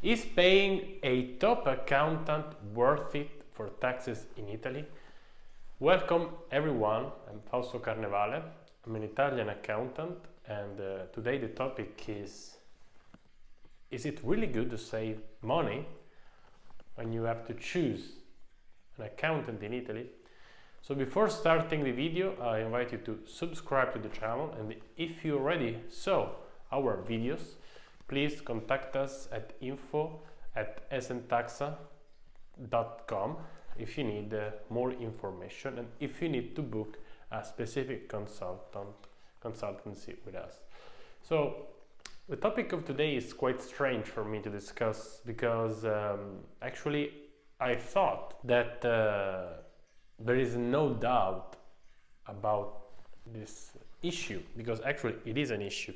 Is paying a top accountant worth it for taxes in Italy? Welcome everyone, I'm Fausto Carnevale. I'm an Italian accountant, and today the topic is it really good to save money when you have to choose an accountant in Italy? So before starting the video, I invite you to subscribe to the channel, and if you already saw our videos, please contact us at info@ESENtaxa.com if you need more information and if you need to book a specific consultancy with us. So the topic of today is quite strange for me to discuss because actually I thought that there is no doubt about this issue, because actually it is an issue.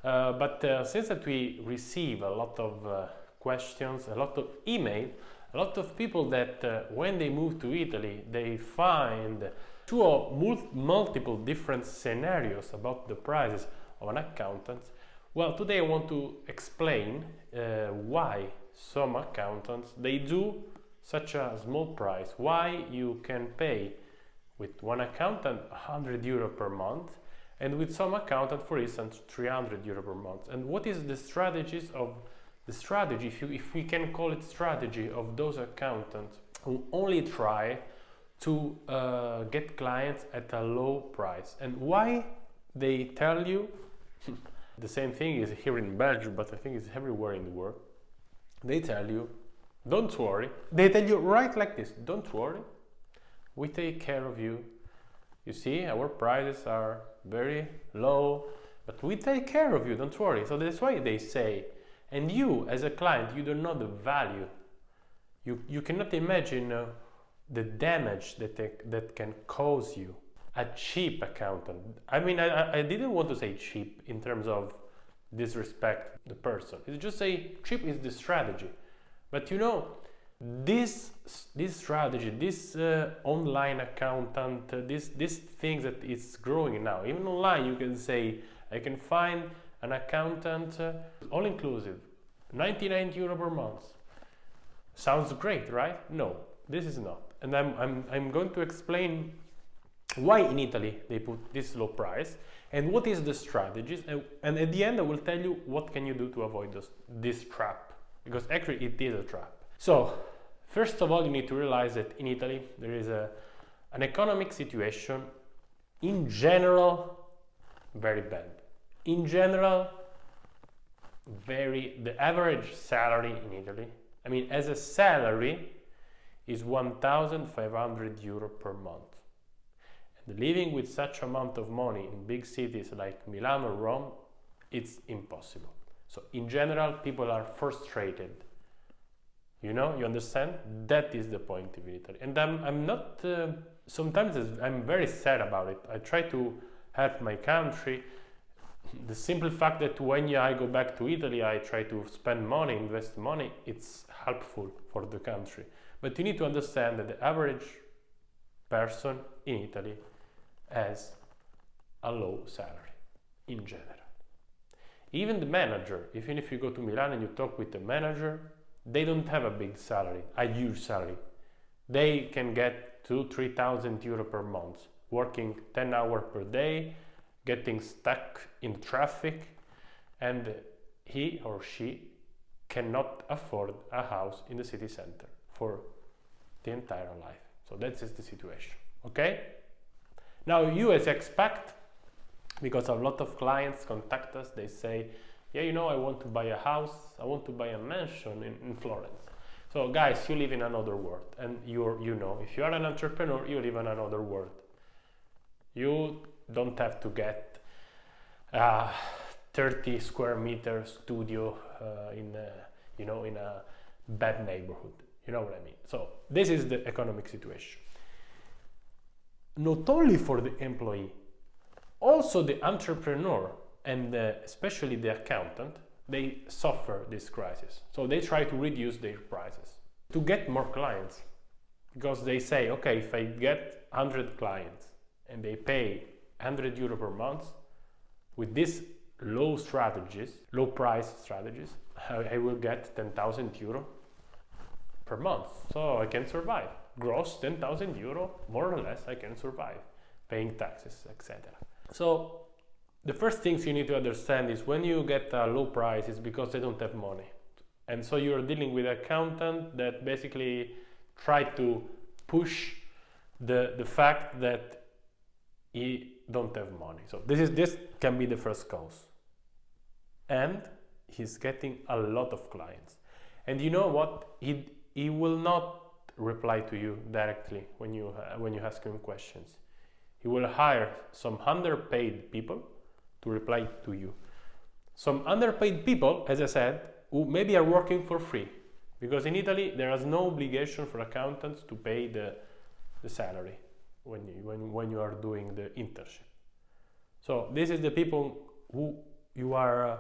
But since that we receive a lot of questions, a lot of email, a lot of people that when they move to Italy, they find two or multiple different scenarios about the prices of an accountant. Well, today I want to explain why some accountants, they do such a small price, why you can pay with one accountant €100 per month, and with some accountant, for instance, €300 per month. And what is the strategy, if we can call it strategy, of those accountants who only try to get clients at a low price? And why they tell you, the same thing is here in Belgium, but I think it's everywhere in the world, they tell you, don't worry, they tell you right like this, don't worry, we take care of you. You see, our prices are very low, but we take care of you, don't worry. So that's why they say, and you as a client, you don't know the value. You cannot imagine the damage that can cause you. A cheap accountant. I mean, I didn't want to say cheap in terms of disrespect the person. It's just say cheap is the strategy. But you know, this strategy, this online accountant, this thing that is growing now, even online you can say, I can find an accountant all inclusive, €99 per month. Sounds great, right? No, this is not. And I'm going to explain why in Italy they put this low price and what is the strategies, and at the end I will tell you what can you do to avoid this trap, because actually it is a trap. So first of all, you need to realize that in Italy there is an economic situation in general very bad. In general, the average salary in Italy, I mean, as a salary, is €1,500 per month. And living with such amount of money in big cities like Milan or Rome, it's impossible. So in general, people are frustrated. You know, you understand? That is the point of Italy. And I'm not, sometimes I'm very sad about it. I try to help my country. The simple fact that when I go back to Italy, I try to spend money, invest money, it's helpful for the country. But you need to understand that the average person in Italy has a low salary in general. Even the manager, even if you go to Milan and you talk with the manager, they don't have a big salary, a huge salary. They can get €2,000-3,000 per month, working 10 hours per day, getting stuck in traffic, and he or she cannot afford a house in the city center for the entire life. So that is the situation, okay? Now you as expat, because a lot of clients contact us, they say, yeah, you know, I want to buy a house, I want to buy a mansion in Florence. So guys, you live in another world, and you know, if you are an entrepreneur, you live in another world. You don't have to get a 30 square meter studio in a bad neighborhood. You know what I mean? So this is the economic situation. Not only for the employee, also the entrepreneur and especially the accountant, they suffer this crisis. So they try to reduce their prices to get more clients, because they say, okay, if I get 100 clients and they pay €100 per month with these low price strategies, I will get 10,000 euro per month, so I can survive. Gross 10,000 euro, more or less, I can survive, paying taxes, etc. So the first things you need to understand is when you get a low price, it's because they don't have money. And so you're dealing with an accountant that basically try to push the fact that he don't have money. So this can be the first cause. And he's getting a lot of clients. And you know what? He will not reply to you directly when you ask him questions. He will hire some underpaid people to reply to you. Some underpaid people, as I said, who maybe are working for free, because in Italy there is no obligation for accountants to pay the salary when you are doing the internship. So this is the people who you are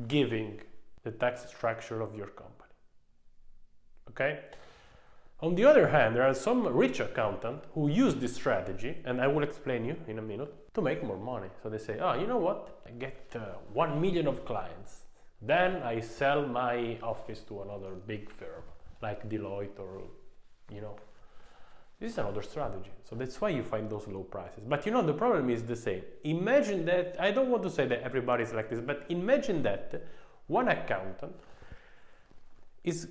giving the tax structure of your company. Okay? On the other hand, there are some rich accountants who use this strategy, and I will explain you in a minute, to make more money. So they say, oh, you know what? I get 1 million of clients. Then I sell my office to another big firm, like Deloitte or, you know. This is another strategy. So that's why you find those low prices. But you know, the problem is the same. Imagine that, I don't want to say that everybody's like this, but imagine that one accountant is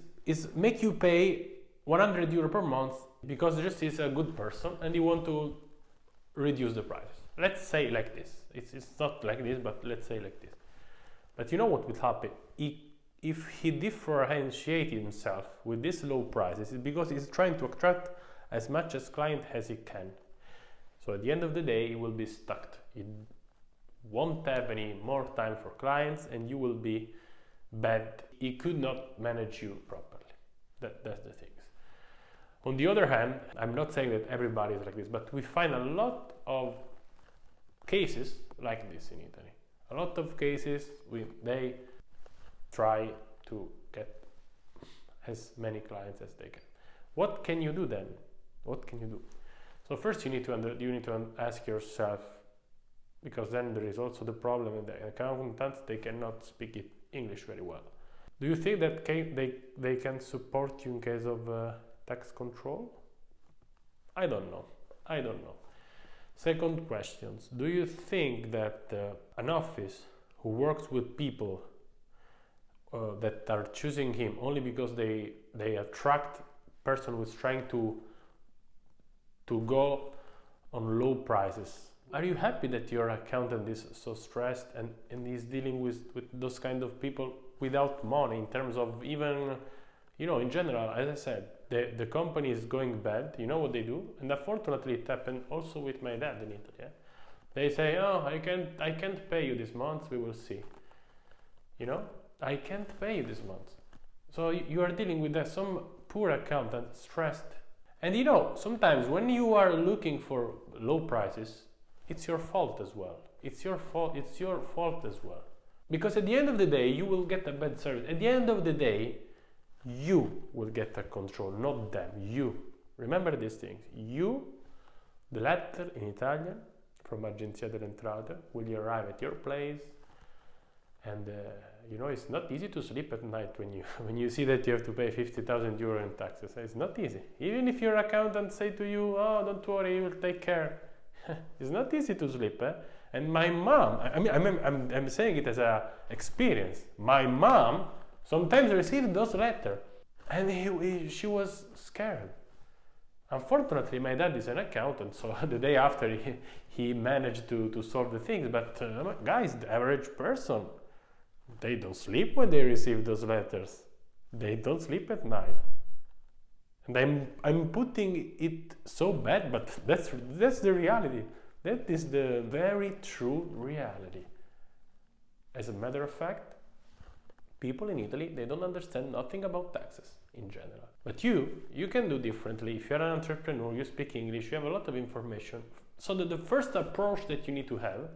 make you pay 100 euro per month because just is a good person and you want to reduce the price. Let's say like this. It's not like this, but let's say like this. But you know what will happen? If he differentiates himself with these low prices, it's because he's trying to attract as much as client as he can. So at the end of the day, he will be stuck. He won't have any more time for clients and you will be bad. He could not manage you properly. That's the thing. On the other hand, I'm not saying that everybody is like this, but we find a lot of cases like this in Italy. A lot of cases they try to get as many clients as they can. What can you do then? What can you do? So first you need to ask yourself, because then there is also the problem that the accountants, they cannot speak English very well. Do you think that they can support you in case of tax control? I don't know. Second question, do you think that an office who works with people that are choosing him only because they attract person who is trying to go on low prices? Are you happy that your accountant is so stressed and is dealing with those kind of people without money in terms of even, you know, in general, as I said, the company is going bad, you know what they do? And unfortunately it happened also with my dad in Italy. Yeah? They say, oh, I can't pay you this month, we will see. You know, I can't pay you this month. So you are dealing with some poor accountant, stressed. And you know, sometimes when you are looking for low prices, it's your fault as well. It's your fault as well. Because at the end of the day, you will get a bad service. At the end of the day, you will get a control, not them, you. Remember these things. You, the letter in Italian from Agenzia delle Entrate will arrive at your place, and you know, it's not easy to sleep at night when you see that you have to pay 50,000 euro in taxes. It's not easy. Even if your accountant say to you, oh, don't worry, he will take care. It's not easy to sleep. And my mom, I'm saying it as an experience. My mom sometimes received those letters, and she was scared. Unfortunately, my dad is an accountant, so the day after he managed to solve the things. But guys, the average person, they don't sleep when they receive those letters. They don't sleep at night. And I'm putting it so bad, but that's the reality. That is the very true reality. As a matter of fact, people in Italy, they don't understand nothing about taxes in general. But you can do differently. If you're an entrepreneur, you speak English, you have a lot of information. So that the first approach that you need to have,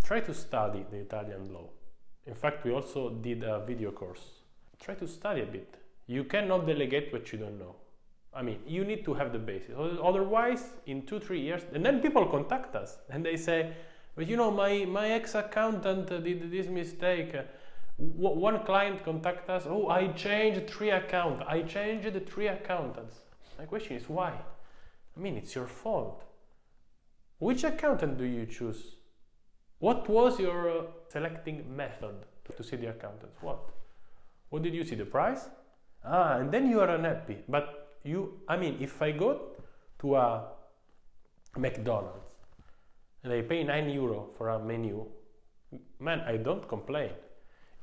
try to study the Italian law. In fact, we also did a video course. Try to study a bit. You cannot delegate what you don't know. I mean, you need to have the basis. Otherwise, in 2-3 years, and then people contact us and they say, but you know, my ex-accountant did this mistake. One client contact us, oh, I changed 3 accounts. I changed the 3 accountants. My question is why? I mean, it's your fault. Which accountant do you choose? What was your selecting method to see the accountants? What did you see? The price? And then you are unhappy. But if I go to a McDonald's and I pay €9 for a menu, man, I don't complain.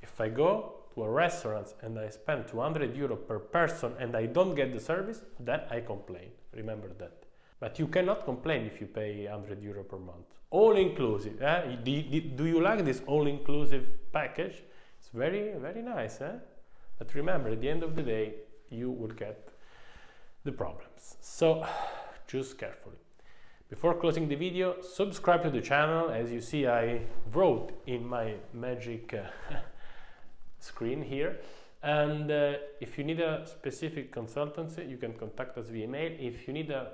If I go to a restaurant and I spend €200 per person and I don't get the service, then I complain. Remember that. But you cannot complain if you pay €100 per month. All inclusive. Do you like this all-inclusive package? It's very, very nice. But remember, at the end of the day, you will get the problems. So choose carefully. Before closing the video, subscribe to the channel. As you see, I wrote in my magic screen here. And if you need a specific consultancy, you can contact us via email. If you need a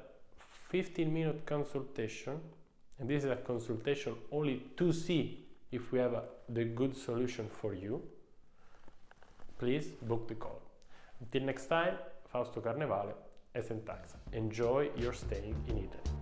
15-minute consultation, and this is a consultation only to see if we have the good solution for you, please book the call. Until next time, Fausto Carnevale, ESENtaxa. Enjoy your stay in Italy.